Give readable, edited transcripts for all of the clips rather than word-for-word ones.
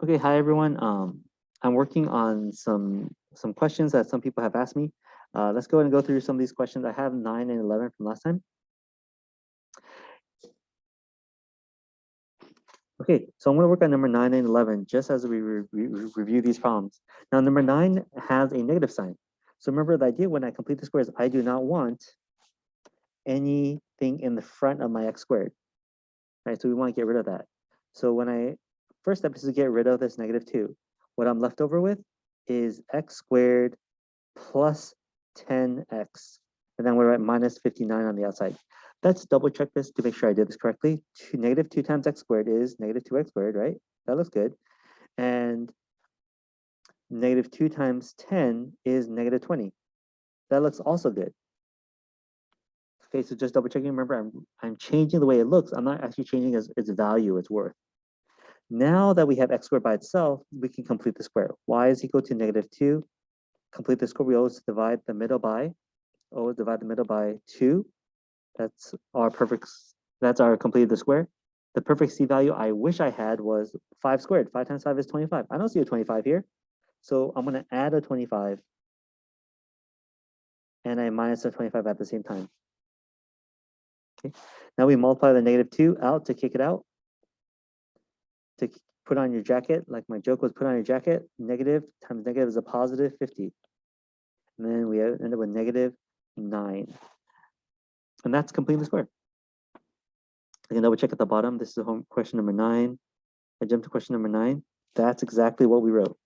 Okay, hi everyone. I'm working on some questions that some people have asked me. Let's go ahead and go through some of these questions. I have 9 and 11 from last time. Okay, so I'm going to work on number 9 and 11 just as we review these problems. Now, number 9 has a negative sign. So remember, the idea when I complete the squares, I do not want anything in the front of my x squared. Right, so we want to get rid of that. So first step is to get rid of this negative 2. What I'm left over with is x squared plus 10x. And then we're at minus 59 on the outside. Let's double check this to make sure I did this correctly. Negative 2 times x squared is negative 2x squared, right? That looks good. And negative 2 times 10 is negative 20. That looks also good. Okay, so just double checking. Remember, I'm changing the way it looks. I'm not actually changing its value, its worth. Now that we have x squared by itself, we can complete the square. Y is equal to negative 2. Complete the square, we always divide the middle by 2. That's our completed the square. The perfect C value I wish I had was 5 squared. 5 times 5 is 25. I don't see a 25 here. So I'm going to add a 25 and I minus a 25 at the same time. Okay. Now we multiply the negative 2 out to kick it out. To put on your jacket, like my joke was put on your jacket, negative times negative is a positive 50. And then we end up with negative 9. And that's completing the square. I can double check at the bottom. This is home question number 9. I jumped to question number 9. That's exactly what we wrote.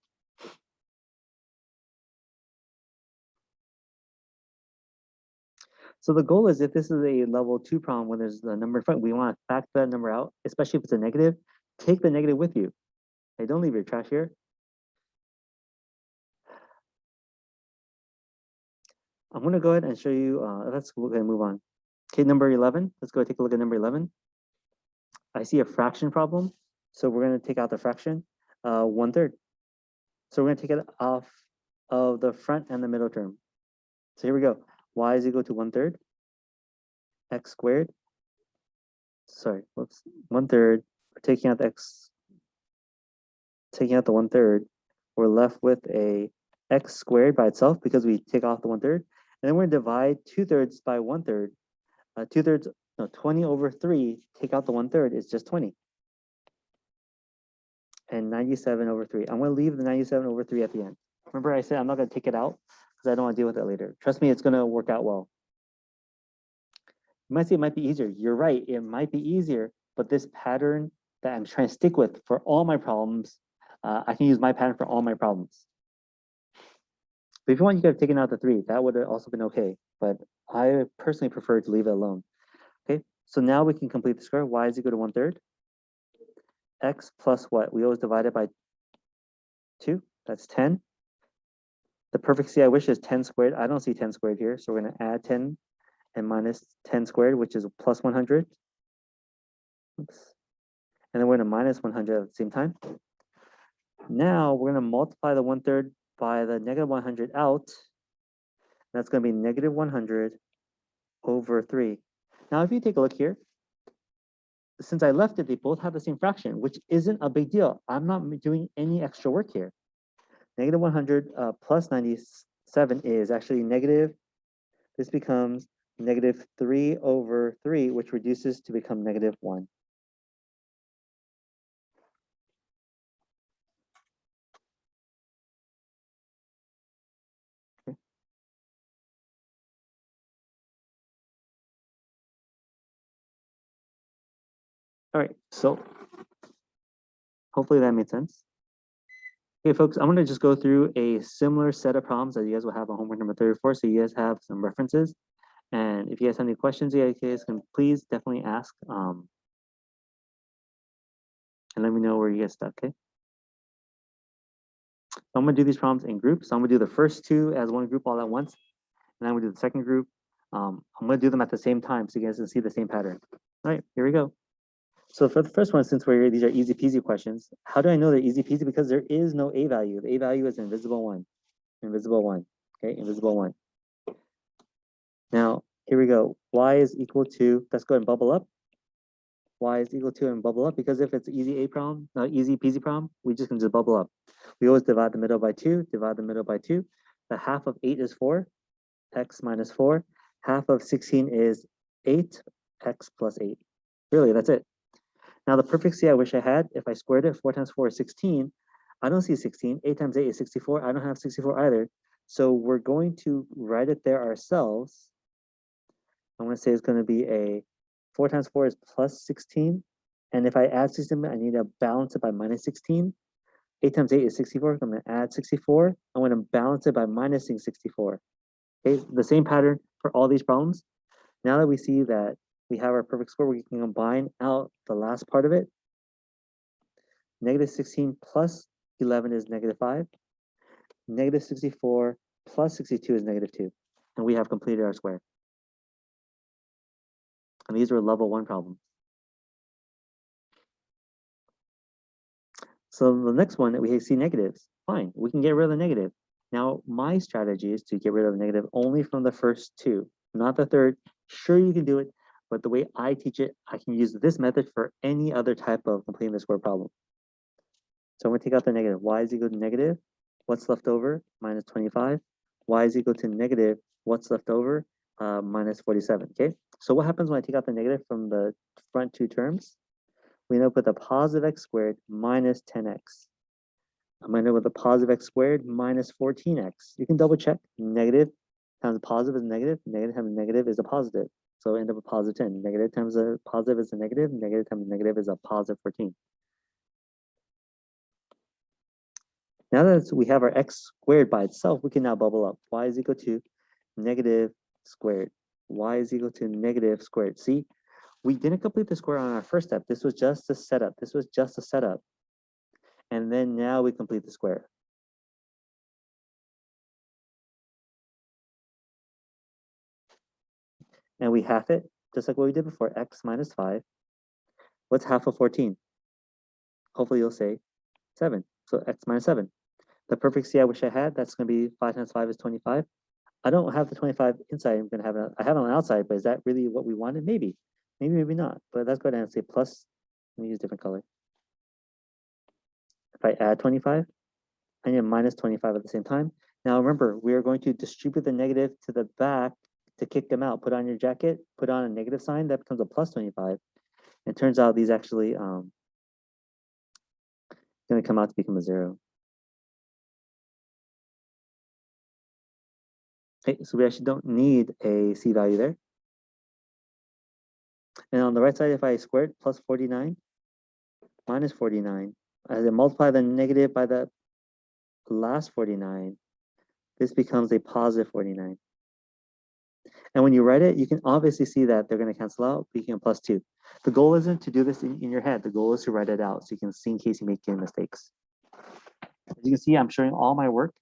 So the goal is if this is a level 2 problem when there's a number in front, we want to factor that number out, especially if it's a negative. Take the negative with you. Hey, don't leave your trash here. I'm going to go ahead and show you. Let's go ahead and move on. Okay, number 11. Let's go take a look at number 11. I see a fraction problem. So we're going to take out the fraction, 1/3. So we're going to take it off of the front and the middle term. So here we go. Y is equal to 1/3 x squared. Sorry, whoops. 1/3. We're taking out the x, taking out the 1/3. We're left with a x squared by itself because we take off the 1/3. And then we're going to divide 2/3 by 1/3. 2/3, no, 20 over 3, take out the 1/3 is just 20. And 97 over 3. I'm going to leave the 97 over 3 at the end. Remember I said I'm not going to take it out because I don't want to deal with it later. Trust me, it's going to work out well. You might say it might be easier. You're right, it might be easier, but this pattern that I'm trying to stick with for all my problems, I can use my pattern for all my problems. But if you want, you could have taken out the 3. That would have also been okay. But I personally prefer to leave it alone. Okay, so now we can complete the square. Y is equal to 1/3. X plus what? We always divide it by 2. That's 10. The perfect C I wish is 10 squared. I don't see 10 squared here. So we're going to add 10 and minus 10 squared, which is plus 100. Oops. And then we're going to minus 100 at the same time. Now we're going to multiply the 1/3 by the negative 100 out. That's going to be negative 100 over 3. Now, if you take a look here, since I left it, they both have the same fraction, which isn't a big deal. I'm not doing any extra work here. Negative 100 plus 97 is actually negative. This becomes negative 3 over 3, which reduces to become negative 1. Okay. All right, so hopefully that made sense. Okay, folks, I'm going to just go through a similar set of problems that you guys will have on homework number 34, so you guys have some references. And if you guys have any questions, you guys can please definitely ask and let me know where you get stuck, okay? So I'm going to do these problems in groups. So I'm going to do the first 2 as one group all at once, and I'm going to do the second group. I'm going to do them at the same time so you guys can see the same pattern. All right, here we go. So for the first one, since these are easy peasy questions, how do I know they're easy peasy? Because there is no a value. The a value is invisible 1. Invisible 1. Okay, invisible 1. Now, here we go. Y is equal to, let's go ahead and bubble up. y is equal to, and bubble up, because if it's easy A problem, easy peasy problem, we just can just bubble up. We always divide the middle by 2, divide the middle by 2. The half of 8 is 4, x minus 4. Half of 16 is 8, x plus 8. Really, that's it. Now the perfect C I wish I had, if I squared it, 4 times 4 is 16. I don't see 16. 8 times 8 is 64. I don't have 64 either. So we're going to write it there ourselves. I'm going to say it's going to be a 4 times 4 is plus 16. And if I add 16, I need to balance it by minus 16. 8 times 8 is 64. I'm going to add 64. I'm going to balance it by minusing 64. Okay, the same pattern for all these problems. Now that we see that we have our perfect square, we can combine out the last part of it. Negative 16 plus 11 is negative 5. Negative 64 plus 62 is negative 2. And we have completed our square. And these are level 1 problems. So the next one that we see negatives, fine, we can get rid of the negative. Now, my strategy is to get rid of the negative only from the first two, not the third. Sure, you can do it, but the way I teach it, I can use this method for any other type of completing the square problem. So I'm going to take out the negative. Y is equal to negative. What's left over? Minus 25. Y is equal to negative. What's left over? Minus 47. Okay. So what happens when I take out the negative from the front two terms? We end up with a positive x squared minus 10x. I'm going to end up with a positive x squared minus 14x. You can double check. Negative times a positive is negative. Negative times a negative is a positive. So end up with positive 10. Negative times a positive is a negative. Negative times a negative is a positive 14. Now that we have our x squared by itself, we can now bubble up. Y is equal to negative squared. Y is equal to negative squared. See, we didn't complete the square on our first step. This was just a setup. This was just a setup. And then now we complete the square. And we half it, just like what we did before, x minus 5. What's half of 14? Hopefully you'll say 7. So x minus 7. The perfect C I wish I had, that's going to be 5 times 5 is 25. I don't have the 25 inside. I'm going to have it. I have it on the outside, but is that really what we wanted? Maybe. Maybe, maybe not. But let's go ahead and say plus. Let me use a different color. If I add 25, I need a minus 25 at the same time. Now remember, we are going to distribute the negative to the back to kick them out. Put on your jacket, put on a negative sign, that becomes a plus 25. It turns out these actually going to come out to become a 0. Okay, so we actually don't need a C value there. And on the right side, if I square it, plus 49 minus 49, as I multiply the negative by the last 49, this becomes a positive 49. And when you write it, you can obviously see that they're going to cancel out, becoming plus 2. The goal isn't to do this in your head. The goal is to write it out so you can see in case you make any mistakes. As you can see, I'm showing all my work,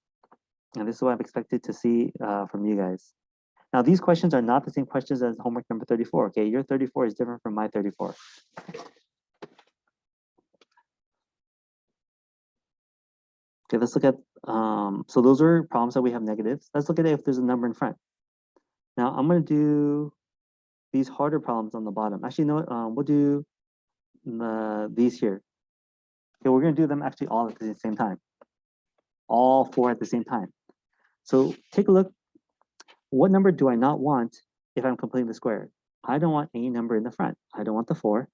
and this is what I'm expected to see from you guys. Now, these questions are not the same questions as homework number 34, okay? Your 34 is different from my 34. Okay, let's look at, so those are problems that we have negatives. Let's look at it if there's a number in front. Now, I'm going to do these harder problems on the bottom. Actually, you know what? We'll do these here. Okay, we're going to do them actually all at the same time. All 4 at the same time. So take a look. What number do I not want if I'm completing the square? I don't want any number in the front. I don't want the 4.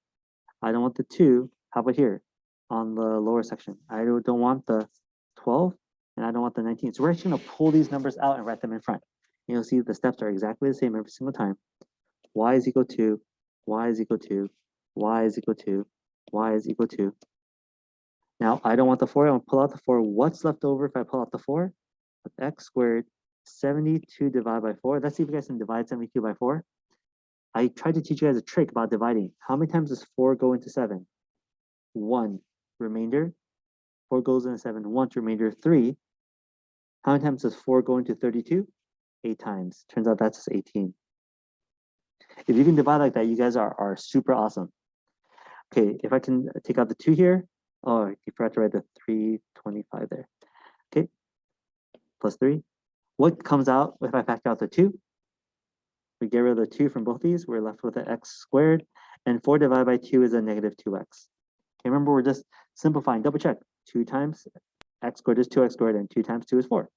I don't want the 2. How about here on the lower section? I don't want the 12, and I don't want the 19. So we're actually going to pull these numbers out and write them in front. You'll see the steps are exactly the same every single time. Y is equal to, y is equal to, y is equal to, y is equal to. Now, I don't want the 4. I want to pull out the 4. What's left over if I pull out the 4? X squared, 72 divided by 4. Let's see if you guys can divide 72 by 4. I tried to teach you guys a trick about dividing. How many times does 4 go into 7? 1. Remainder. 4 goes into 7 once, remainder 3. How many times does 4 go into 32? 8 times. Turns out that's just 18. If you can divide like that, you guys are super awesome. Okay, if I can take out the 2 here. Oh, you forgot to write the 325 there. Okay, plus 3. What comes out if I factor out the 2? We get rid of the 2 from both these. We're left with an x squared. And 4 divided by 2 is a negative 2x. Okay, remember, we're just simplifying. Double check. 2 times x squared is 2x squared, and 2 times 2 is 4.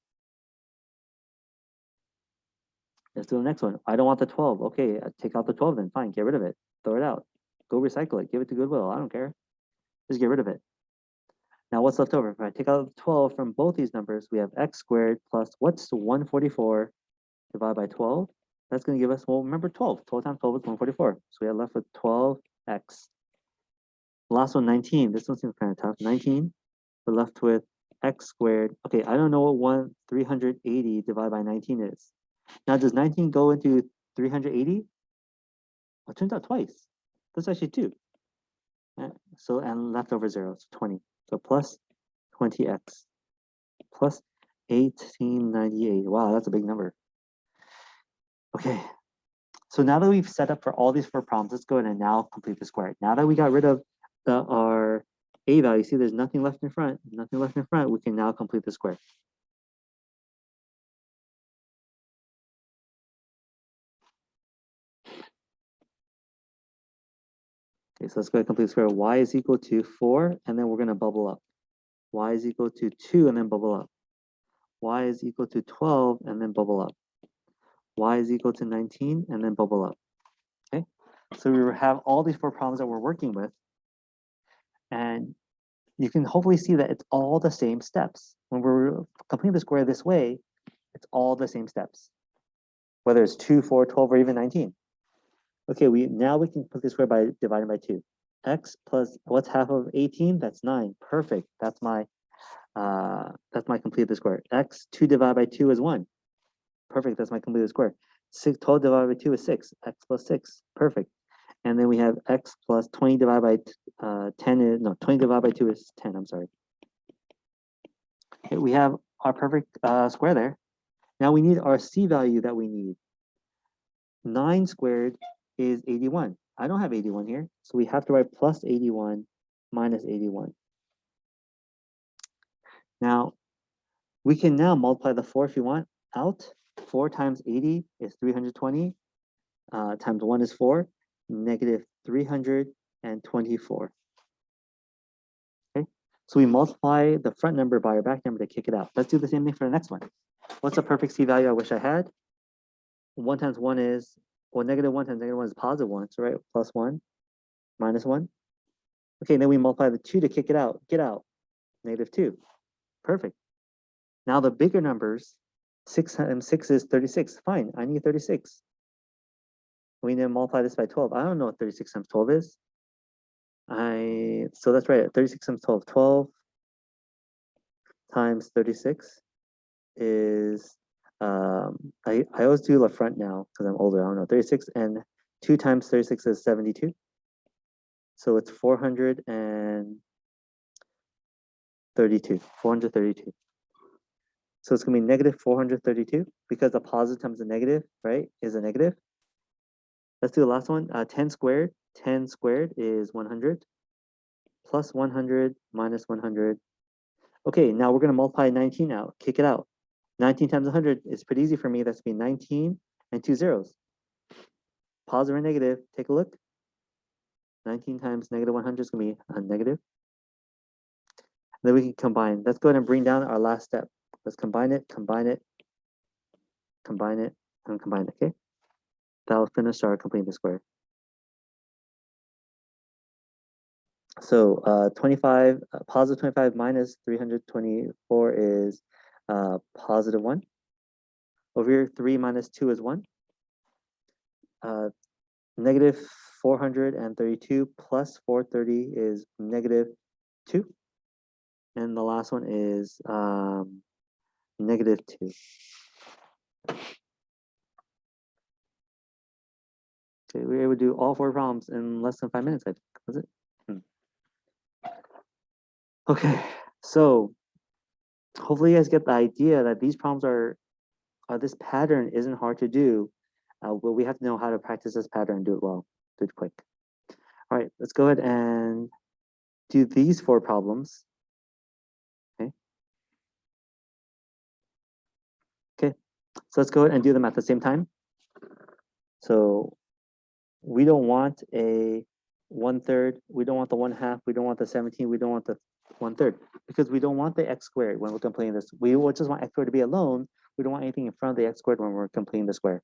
Let's do the next one. I don't want the 12. Okay, take out the 12 then. Fine, get rid of it. Throw it out. Go recycle it. Give it to Goodwill. I don't care. Just get rid of it. Now what's left over? If I take out 12 from both these numbers, we have x squared plus what's 144 divided by 12? That's going to give us, well, remember 12. 12 times 12 is 144. So we are left with 12x. Last one, 19. This one seems kind of tough. 19. We're left with x squared. Okay, I don't know what 380 divided by 19 is. Now, does 19 go into 380? Well, it turns out twice. That's actually 2. So, and left over 0, so 20. So plus 20x plus 1898. Wow, that's a big number. Okay, so now that we've set up for all these 4 problems, let's go ahead and now complete the square. Now that we got rid of our a value, see there's nothing left in front, we can now complete the square. Okay, so let's go ahead and complete the square. Y is equal to 4, and then we're going to bubble up. Y is equal to 2, and then bubble up. Y is equal to 12, and then bubble up. Y is equal to 19, and then bubble up. Okay, so we have all these 4 problems that we're working with, and you can hopefully see that it's all the same steps. When we're completing the square this way, it's all the same steps, whether it's 2, 4, 12, or even 19. Okay, now we can put this square by dividing by 2. X plus what's half of 18? That's 9. Perfect. That's my complete the square. X 2 divided by 2 is 1. Perfect. That's my complete the square. 12 divided by 2 is 6. X plus 6. Perfect. And then we have x plus 20 divided by 10 is, no, 20 divided by 2 is 10. I'm sorry. Okay, we have our perfect square there. Now we need our c value that we need. 9 squared is 81. I don't have 81 here, so we have to write plus 81 minus 81. Now, we can now multiply the 4 if you want out. 4 times 80 is 320. Times 1 is 4. Negative 324. Okay, so we multiply the front number by our back number to kick it out. Let's do the same thing for the next one. What's a perfect c value I wish I had? 1 times 1 is, well, negative 1 times negative 1 is positive 1, so right, plus 1, minus 1. Okay, then we multiply the 2 to kick it out. Get out. Negative 2. Perfect. Now the bigger numbers, 6 times 6 is 36. Fine, I need 36. We need to multiply this by 12. I don't know what 36 times 12 is. So that's right, 36 times 12. 12 times 36 is, I always do the front now because I'm older. I don't know, 36, and 2 times 36 is 72. So it's 432. 432. So it's going to be negative 432 because the positive times the negative, right, is a negative. Let's do the last one. 10 squared. 10 squared is 100. Plus 100 minus 100. Okay, now we're going to multiply 19 out. Kick it out. 19 times 100 is pretty easy for me. That's going to be 19 and 2 zeros. Positive or negative, take a look. 19 times negative 100 is going to be a negative. Then we can combine. Let's go ahead and bring down our last step. Let's combine it, combine it, combine it, and combine it, okay? That'll finish our completing the square. So 25, positive 25 minus 324 is positive 1. Over here, 3 minus 2 is 1. Negative 432 plus 430 is negative 2. And the last one is negative 2. Okay, we were able to do all 4 problems in less than 5 minutes, I think, was it? Okay, so hopefully you guys get the idea that these problems are, this pattern isn't hard to do, but we have to know how to practice this pattern and do it well, do it quick. All right, let's go ahead and do these 4 problems. Okay. Okay, so let's go ahead and do them at the same time. So we don't want a 1/3. We don't want the 1/2. We don't want the 17. We don't want the 1/3 because we don't want the x squared when we're completing this. We just want x squared to be alone. We don't want anything in front of the x squared when we're completing the square.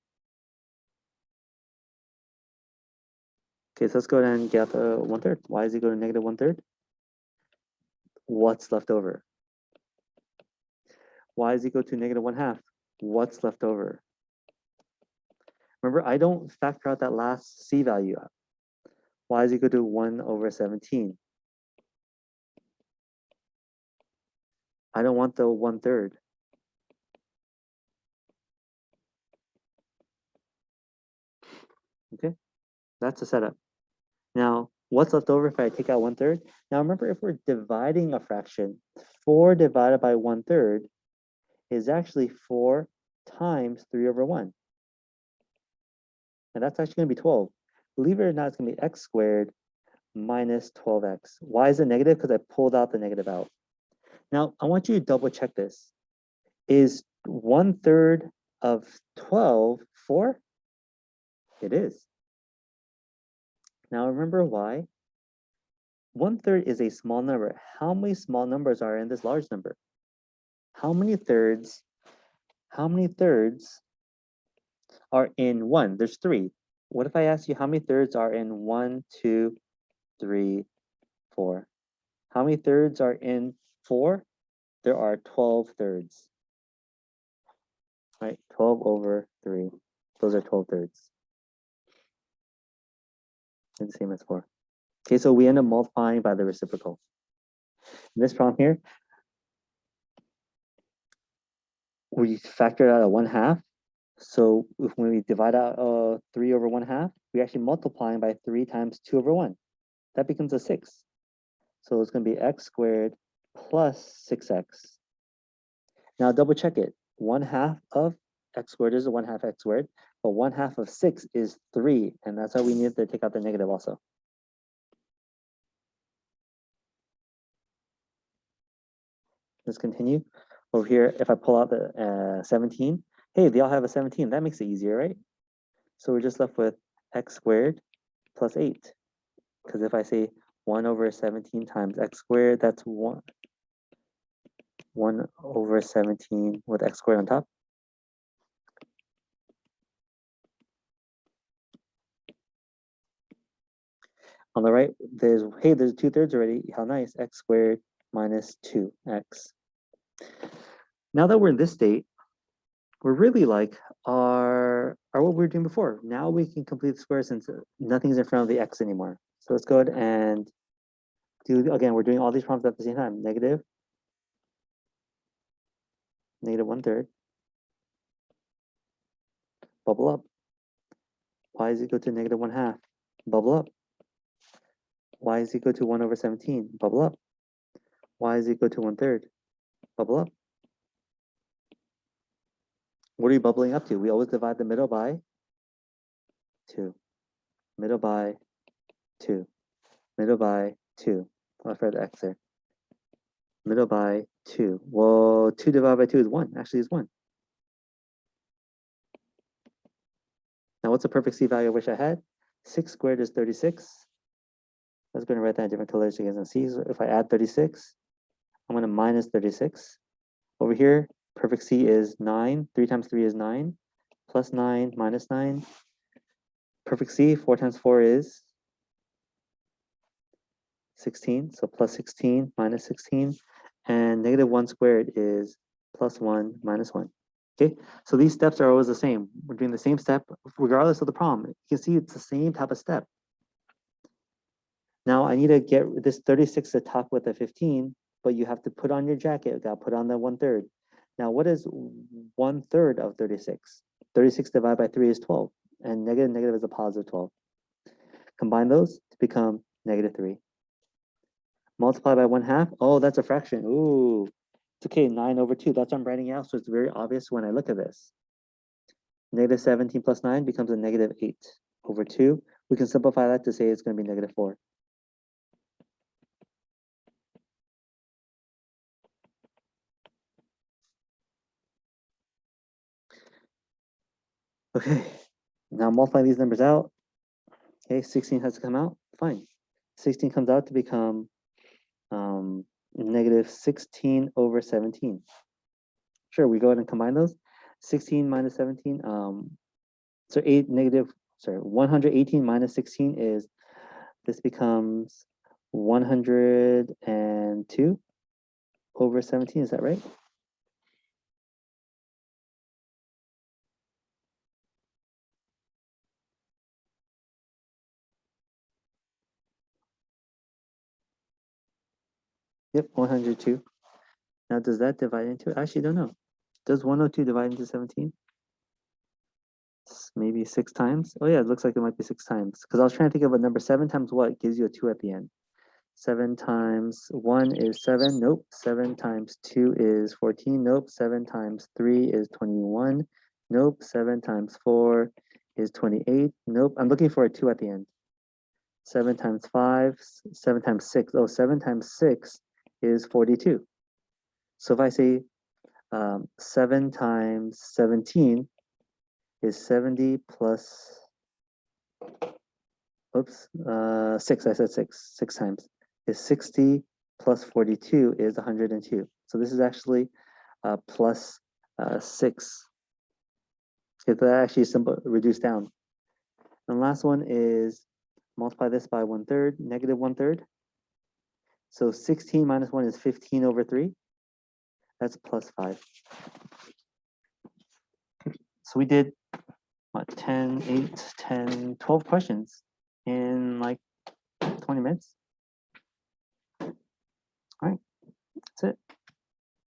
Okay, so let's go ahead and get the 1/3. Y is equal to negative 1/3. What's left over? Y is equal to negative 1/2. What's left over? Remember, I don't factor out that last c value. Y is equal to 1/17. I don't want the 1/3. Okay, that's the setup. Now, what's left over if I take out 1/3? Now, remember, if we're dividing a fraction, 4 divided by 1/3 is actually 4 times 3/1. And that's actually going to be 12. Believe it or not, it's going to be x squared minus 12x. Why is it negative? Because I pulled out the negative out. Now, I want you to double check this. Is 1/3 of 12 4? It is. Now, remember why? 1/3 is a small number. How many small numbers are in this large number? How many thirds are in 1? There's 3. What if I ask you how many thirds are in 1, 2, 3, 4? How many thirds are in 4? There are 12 thirds. Right? 12/3. Those are 12 thirds. And the same as 4. Okay, so we end up multiplying by the reciprocal. In this problem here, we factor out a 1/2. So when we divide out 3/1/2, we're actually multiplying by 3 times 2/1. That becomes a 6. So it's going to be x squared plus 6x. Now double check it. 1/2 of x squared is a 1/2 x squared, but 1/2 of 6 is 3, and that's why we need to take out the negative also. Let's continue. Over here, if I pull out the 17, hey, they all have a 17. That makes it easier, right? So we're just left with x squared plus 8. Because if I say 1/17 times x squared, that's 1/17 with x squared on top. On the right, there's 2/3 already. How nice. X squared minus 2x. Now that we're in this state, we're really like our what we were doing before. Now we can complete the square since nothing's in front of the x anymore. So let's go ahead and do, again, we're doing all these problems at the same time. Negative 1/3. Bubble up. Y is equal to negative 1/2. Bubble up. Y is equal to 1/17. Bubble up. Y is equal to 1/3. Bubble up. What are you bubbling up to? We always divide the middle by 2. Middle by 2. Middle by 2. I'll refer the x there. Middle by 2. Well, 2 divided by 2 is 1. Actually, it's 1. Now, what's the perfect c value I wish I had? 6 squared is 36. Let's go and write that in different colors so you guys can see. So if I add 36, I'm going to minus 36. Over here, perfect c is 9. 3 times 3 is 9. Plus 9 minus 9. Perfect c, 4 times 4 is 16. So plus 16 minus 16. And negative 1 squared is plus 1 minus 1. Okay, so these steps are always the same. We're doing the same step regardless of the problem. You can see it's the same type of step. Now I need to get this 36 to top with a 15, but you have to put on your jacket. You got to put on the 1/3. Now what is 1/3 of 36? 36 divided by 3 is 12, and negative is a positive 12. Combine those to become negative 3. Multiply by 1/2. Oh, that's a fraction. Ooh, it's okay. 9/2. That's what I'm writing out, so it's very obvious when I look at this. Negative 17 plus 9 becomes a negative 8/2. We can simplify that to say it's going to be negative 4. Okay, now multiply these numbers out. Okay, 16 has to come out. Fine. 16 comes out to become negative 16 over 17. Sure, we go ahead and combine those. 16 minus 17, so 118 minus 16 is, this becomes 102 over 17, is that right? Yep, 102. Now, does that divide into, I actually don't know. Does 102 divide into 17? Maybe 6 times. Oh yeah, it looks like it might be 6 times. Because I was trying to think of a number. 7 times what gives you a 2 at the end? 7 times 1 is 7. Nope. 7 times 2 is 14. Nope. 7 times 3 is 21. Nope. 7 times 4 is 28. Nope. I'm looking for a 2 at the end. 7 times 5, 7 times 6. Oh, 7 times 6 is 42. So if I say 7 times 17 is 70 plus, oops, 6, I said 6 times, is 60 plus 42 is 102. So this is actually plus 6. If that actually is simple, reduced down. And the last one is multiply this by 1/3, negative 1/3. So 16 minus 1 is 15 over 3. That's plus 5. So we did, what, 10, 8, 10, 12 questions in like 20 minutes. All right, that's it.